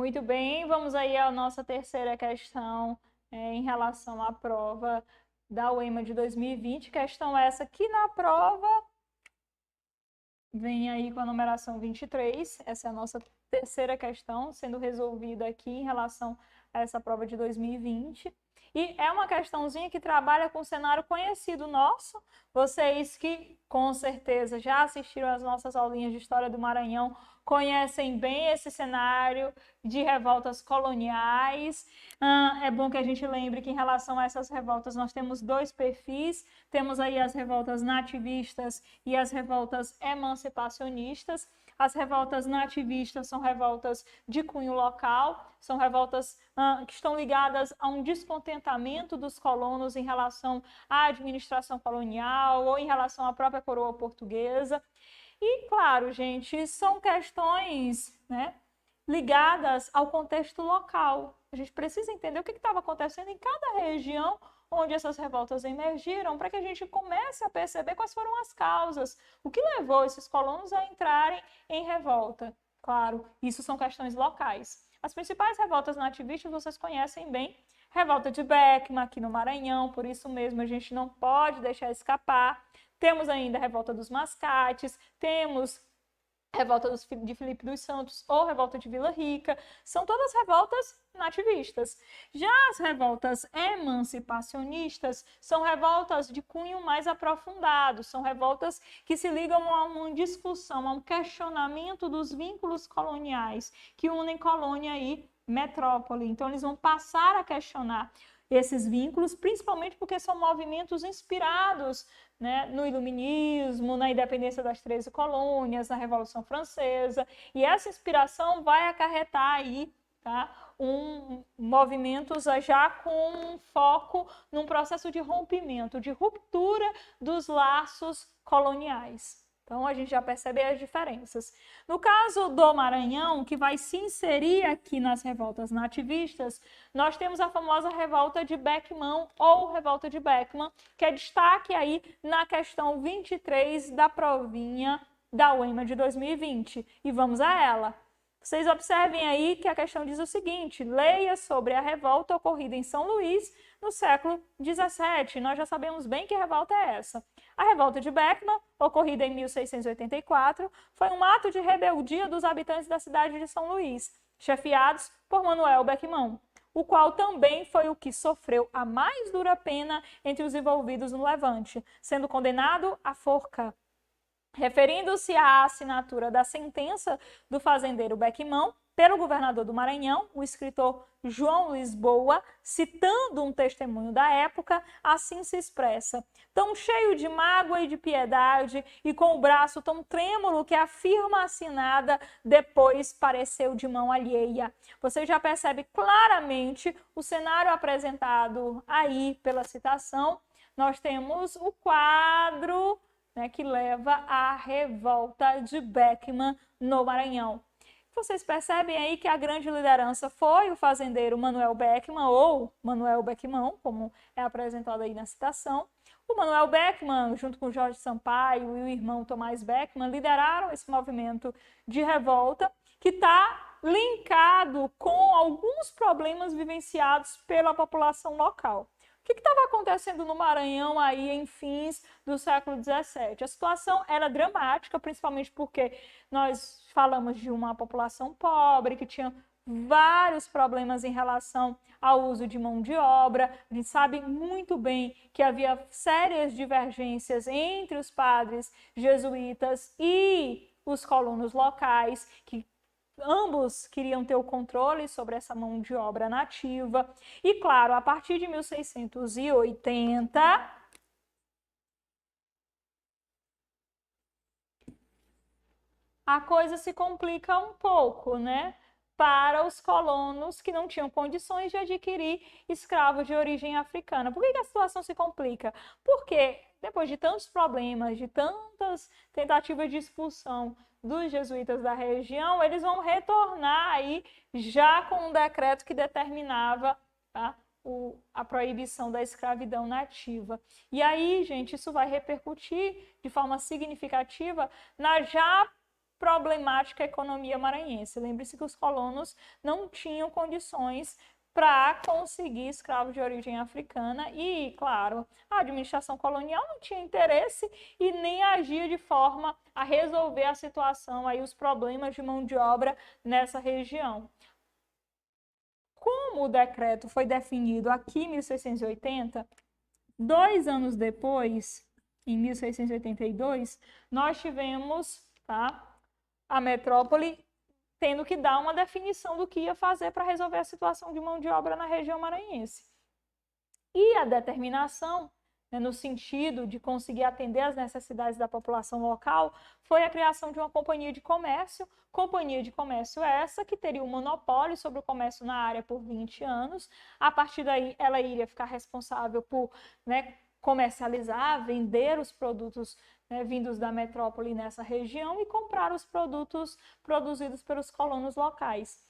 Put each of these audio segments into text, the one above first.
Muito bem, vamos aí à nossa terceira questão em relação à prova da UEMA de 2020. Questão essa que na prova vem aí com a numeração 23. Essa é a nossa terceira questão sendo resolvida aqui em relação a essa prova de 2020. E é uma questãozinha que trabalha com um cenário conhecido nosso. Vocês que com certeza já assistiram às nossas aulinhas de História do Maranhão conhecem bem esse cenário de revoltas coloniais. É bom que a gente lembre que em relação a essas revoltas nós temos dois perfis. Temos aí as revoltas nativistas e as revoltas emancipacionistas. As revoltas nativistas são revoltas de cunho local, são revoltas que estão ligadas a um descontentamento dos colonos em relação à administração colonial ou em relação à própria coroa portuguesa. E, claro, gente, são questões, né, ligadas ao contexto local. A gente precisa entender o que estava acontecendo em cada região onde essas revoltas emergiram, para que a gente comece a perceber quais foram as causas, o que levou esses colonos a entrarem em revolta. Claro, isso são questões locais. As principais revoltas nativistas vocês conhecem bem. Revolta de Beckman, aqui no Maranhão, por isso mesmo a gente não pode deixar escapar. Temos ainda a revolta dos Mascates, temos revolta de Filipe dos Santos ou revolta de Vila Rica, são todas revoltas nativistas. Já as revoltas emancipacionistas são revoltas de cunho mais aprofundado, são revoltas que se ligam a uma discussão, a um questionamento dos vínculos coloniais que unem colônia e metrópole. Então eles vão passar a questionar esses vínculos, principalmente porque são movimentos inspirados, né, no Iluminismo, na independência das 13 colônias, na Revolução Francesa, e essa inspiração vai acarretar aí, tá, movimentos já com um foco num processo de rompimento, de ruptura dos laços coloniais. Então, a gente já percebe as diferenças. No caso do Maranhão, que vai se inserir aqui nas revoltas nativistas, nós temos a famosa revolta de Beckman ou revolta de Beckman, que é destaque aí na questão 23 da provinha da UEMA de 2020. E vamos a ela. Vocês observem aí que a questão diz o seguinte: leia sobre a revolta ocorrida em São Luís no século XVII. Nós já sabemos bem que revolta é essa. A revolta de Beckman, ocorrida em 1684, foi um ato de rebeldia dos habitantes da cidade de São Luís, chefiados por Manuel Beckman, o qual também foi o que sofreu a mais dura pena entre os envolvidos no levante, sendo condenado à forca. Referindo-se à assinatura da sentença do fazendeiro Beckman pelo governador do Maranhão, o escritor João Lisboa, citando um testemunho da época, assim se expressa: tão cheio de mágoa e de piedade, e com o braço tão trêmulo que a firma assinada depois pareceu de mão alheia. Você já percebe claramente o cenário apresentado aí pela citação. Nós temos o quadro, né, que leva à revolta de Beckman no Maranhão. Vocês percebem aí que a grande liderança foi o fazendeiro Manuel Beckman, ou Manuel Beckman, como é apresentado aí na citação. O Manuel Beckman, junto com Jorge Sampaio e o irmão Tomás Beckman, lideraram esse movimento de revolta, que está linkado com alguns problemas vivenciados pela população local. O que estava acontecendo no Maranhão aí em fins do século XVII? A situação era dramática, principalmente porque nós falamos de uma população pobre, que tinha vários problemas em relação ao uso de mão de obra. A gente sabe muito bem que havia sérias divergências entre os padres jesuítas e os colonos locais, que ambos queriam ter o controle sobre essa mão de obra nativa. E, claro, a partir de 1680, a coisa se complica um pouco, né? Para os colonos que não tinham condições de adquirir escravos de origem africana. Por que a situação se complica? Porque depois de tantos problemas, de tantas tentativas de expulsão dos jesuítas da região, eles vão retornar aí já com um decreto que determinava, tá, a proibição da escravidão nativa. E aí, gente, isso vai repercutir de forma significativa na já problemática economia maranhense. Lembre-se que os colonos não tinham condições para conseguir escravos de origem africana e, claro, a administração colonial não tinha interesse e nem agia de forma a resolver a situação, aí, os problemas de mão de obra nessa região. Como o decreto foi definido aqui em 1680, 2 anos depois, em 1682, nós tivemos, tá, a metrópole tendo que dar uma definição do que ia fazer para resolver a situação de mão de obra na região maranhense. E a determinação, né, no sentido de conseguir atender às necessidades da população local, foi a criação de uma companhia de comércio essa que teria um monopólio sobre o comércio na área por 20 anos. A partir daí, ela iria ficar responsável por, né, comercializar, vender os produtos, né, vindos da metrópole nessa região e comprar os produtos produzidos pelos colonos locais.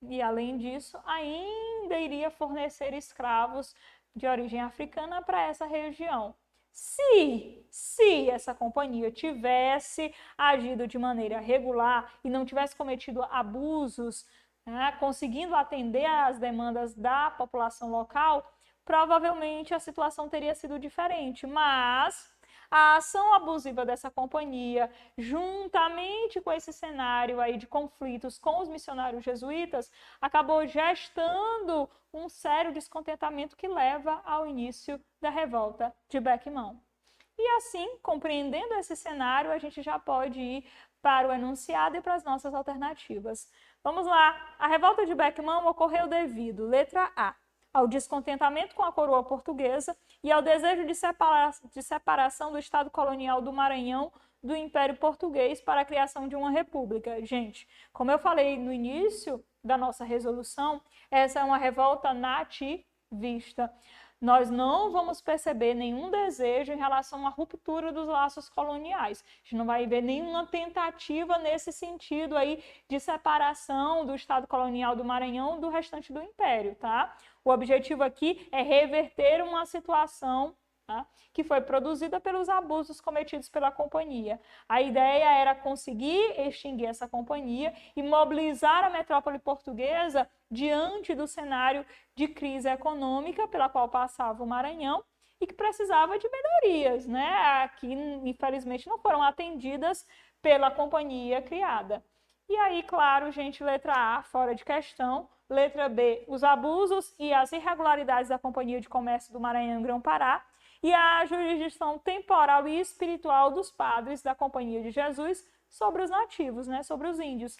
E, além disso, ainda iria fornecer escravos de origem africana para essa região. Se essa companhia tivesse agido de maneira regular e não tivesse cometido abusos, né, conseguindo atender às demandas da população local, provavelmente a situação teria sido diferente, mas a ação abusiva dessa companhia, juntamente com esse cenário aí de conflitos com os missionários jesuítas, acabou gestando um sério descontentamento que leva ao início da revolta de Beckman. E assim, compreendendo esse cenário, a gente já pode ir para o enunciado e para as nossas alternativas. Vamos lá. A revolta de Beckman ocorreu devido, letra A, ao descontentamento com a coroa portuguesa e ao desejo de separação do Estado colonial do Maranhão do Império Português para a criação de uma república. Gente, como eu falei no início da nossa resolução, essa é uma revolta nativista. Nós não vamos perceber nenhum desejo em relação à ruptura dos laços coloniais. A gente não vai ver nenhuma tentativa nesse sentido aí de separação do Estado colonial do Maranhão do restante do Império, tá? O objetivo aqui é reverter uma situação, tá, que foi produzida pelos abusos cometidos pela companhia. A ideia era conseguir extinguir essa companhia e mobilizar a metrópole portuguesa diante do cenário de crise econômica pela qual passava o Maranhão e que precisava de melhorias, né? Que, infelizmente, não foram atendidas pela companhia criada. E aí, claro, gente, letra A, fora de questão. Letra B, os abusos e as irregularidades da Companhia de Comércio do Maranhão e Grão-Pará. E a jurisdição temporal e espiritual dos padres da Companhia de Jesus sobre os nativos, né? Sobre os índios.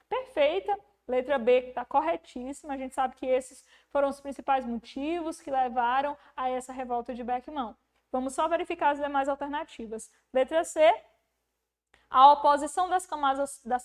Perfeita. Letra B está corretíssima. A gente sabe que esses foram os principais motivos que levaram a essa revolta de Beckman. Vamos só verificar as demais alternativas. Letra C, a oposição das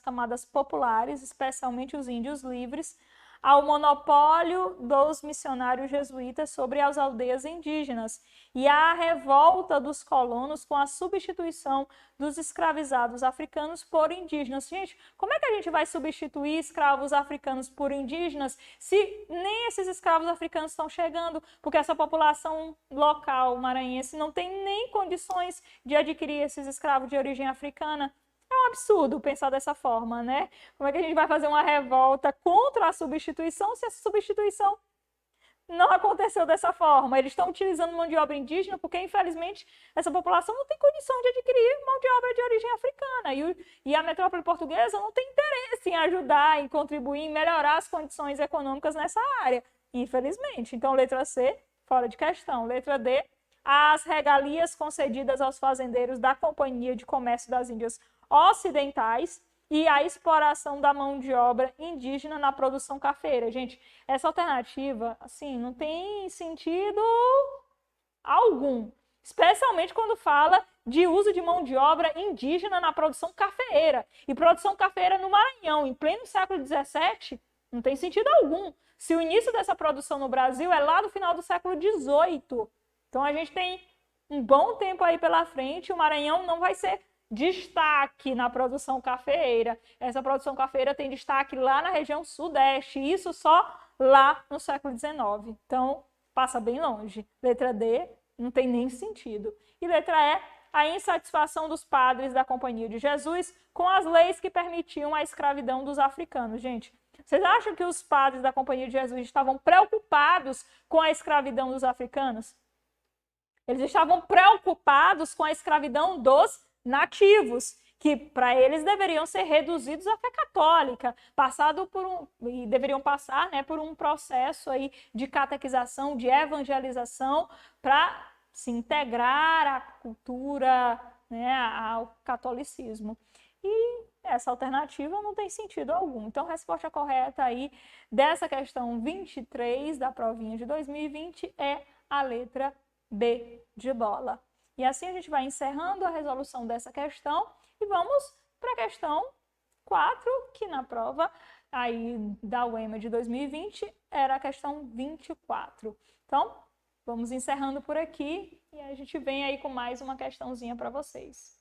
camadas populares, especialmente os índios livres, ao monopólio dos missionários jesuítas sobre as aldeias indígenas e à revolta dos colonos com a substituição dos escravizados africanos por indígenas. Gente, como é que a gente vai substituir escravos africanos por indígenas se nem esses escravos africanos estão chegando? Porque essa população local maranhense não tem nem condições de adquirir esses escravos de origem africana. É um absurdo pensar dessa forma, né? Como é que a gente vai fazer uma revolta contra a substituição se essa substituição não aconteceu dessa forma? Eles estão utilizando mão de obra indígena porque, infelizmente, essa população não tem condição de adquirir mão de obra de origem africana. E a metrópole portuguesa não tem interesse em ajudar, em contribuir, em melhorar as condições econômicas nessa área, infelizmente. Então, letra C, fora de questão. Letra D, as regalias concedidas aos fazendeiros da Companhia de Comércio das Índias Ocidentais e a exploração da mão de obra indígena na produção cafeeira. Gente, essa alternativa, assim, não tem sentido algum, especialmente quando fala de uso de mão de obra indígena na produção cafeeira. E produção cafeeira no Maranhão, em pleno século XVII, não tem sentido algum. Se o início dessa produção no Brasil é lá no final do século XVIII, então a gente tem um bom tempo aí pela frente, o Maranhão não vai ser destaque na produção cafeeira. Essa produção cafeeira tem destaque lá na região sudeste, isso só lá no século XIX. Então, passa bem longe. Letra D, não tem nem sentido. E letra E, a insatisfação dos padres da Companhia de Jesus com as leis que permitiam a escravidão dos africanos. Gente, vocês acham que os padres da Companhia de Jesus estavam preocupados com a escravidão dos africanos? Eles estavam preocupados com a escravidão dos nativos, que para eles deveriam ser reduzidos à fé católica, e deveriam passar, né, por um processo aí de catequização, de evangelização, para se integrar à cultura, né, ao catolicismo. E essa alternativa não tem sentido algum. Então, a resposta correta aí dessa questão 23 da provinha de 2020 é a letra B de bola. E assim a gente vai encerrando a resolução dessa questão e vamos para a questão 4, que na prova aí da UEMA de 2020 era a questão 24. Então, vamos encerrando por aqui e a gente vem aí com mais uma questãozinha para vocês.